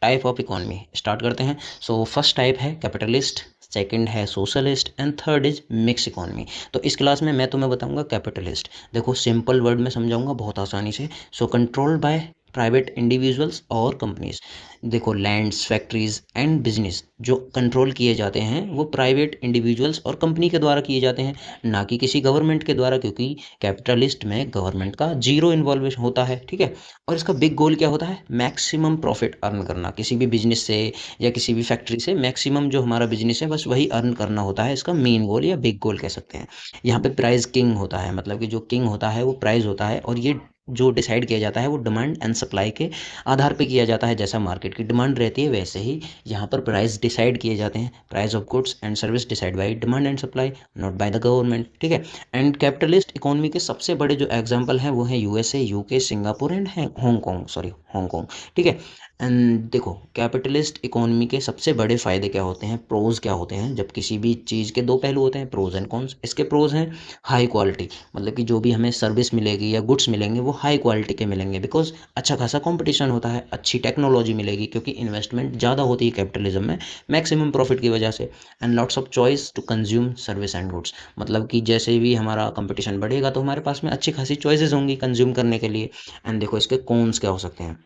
Type of economy start करते हैं। So first type है कैपिटलिस्ट, सेकंड है socialist and third is mix economy. तो इस क्लास में मैं तुम्हें बताऊंगा कैपिटलिस्ट। देखो सिंपल वर्ड में समझाऊंगा बहुत आसानी से। सो कंट्रोल्ड बाय प्राइवेट इंडिविजुअल्स और कंपनीज। देखो लैंड्स, फैक्ट्रीज एंड बिजनेस जो कंट्रोल किए जाते हैं वो प्राइवेट इंडिविजुअल्स और कंपनी के द्वारा किए जाते हैं, ना कि किसी गवर्नमेंट के द्वारा, क्योंकि कैपिटलिस्ट में गवर्नमेंट का जीरो इन्वॉल्वेशन होता है। ठीक है। और इसका बिग गोल क्या होता है? मैक्सिमम प्रॉफिट अर्न करना किसी भी बिजनेस से या किसी भी फैक्ट्री से। मैक्सिमम जो हमारा बिजनेस है बस वही अर्न करना होता है, इसका मेन गोल या बिग गोल कह सकते हैं। यहाँ पे प्राइस किंग होता है, मतलब कि जो किंग होता है वो प्राइस होता है, और ये जो डिसाइड किया जाता है वो डिमांड एंड सप्लाई के आधार पे किया जाता है। जैसा मार्केट की डिमांड रहती है वैसे ही यहाँ पर प्राइस डिसाइड किए जाते हैं। Price of goods and service decide by demand and supply, not by the government. ठीक है। एंड कैपिटलिस्ट इकोनॉमी के सबसे बड़े जो एग्जांपल हैं वो हैं USA, UK, Singapore and Hong Kong, sorry Hong Kong. ठीक है। एंड देखो कैपिटलिस्ट इकोनॉमी के सबसे बड़े फायदे क्या होते हैं, प्रोज क्या होते हैं। जब किसी भी चीज़ के दो पहलू होते हैं, प्रोज एंड कॉन्स। इसके प्रोज हैं हाई क्वालिटी, मतलब कि जो भी हमें सर्विस मिलेगी या गुड्स मिलेंगे वो हाई क्वालिटी के मिलेंगे, बिकॉज अच्छा खासा कंपटीशन होता है। अच्छी टेक्नोलॉजी मिलेगी क्योंकि इन्वेस्टमेंट ज़्यादा होती है कैपिटलिज्म में, मैक्सिमम प्रॉफिट की वजह से। And lots of choice to consume service and goods, मतलब कि जैसे भी हमारा कंपटीशन बढ़ेगा तो हमारे पास में अच्छी खासी चॉइसेस होंगी कंज्यूम करने के लिए। एंड देखो इसके कॉन्स क्या हो सकते हैं।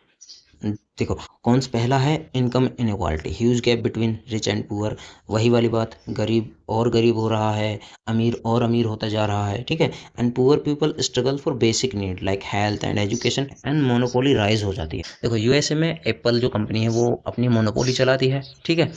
देखो कौन सा पहला है, income inequality, huge gap between rich and poor. वही वाली बात, गरीब और गरीब हो रहा है, अमीर और अमीर होता जा रहा है। ठीक है। And poor people struggle for basic need like health and education, and monopoly rise हो जाती है। देखो यूएसए में एप्पल जो कंपनी है वो अपनी मोनोपोली चलाती है। ठीक है।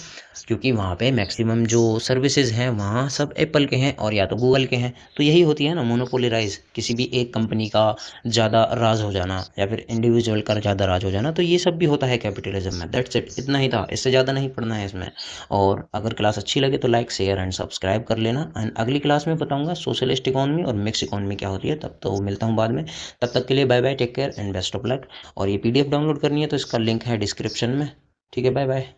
क्योंकि वहाँ पे मैक्सिमम जो सर्विसेज हैं वहाँ सब एप्पल के हैं और या तो गूगल के हैं। तो यही होती है ना मोनोपोली राइज, किसी भी एक कंपनी का ज़्यादा राज हो जाना या फिर इंडिविजुअल का ज़्यादा राज हो जाना। तो ये सब भी होता है कैपिटलिज्म में। दैट्स इट, इतना ही था, इससे ज़्यादा नहीं पढ़ना है इसमें। और अगर क्लास अच्छी लगे तो लाइक शेयर एंड सब्सक्राइब कर लेना। एंड अगली क्लास में बताऊंगा सोशलिस्ट इकोनॉमी और मिक्स इकोनॉमी क्या होती है। तब तो मिलता हूँ बाद में, तब तक के लिए bye bye, take care and best of luck. और ये पीडीएफ डाउनलोड करनी है तो इसका लिंक है डिस्क्रिप्शन में। ठीक है, बाय बाय।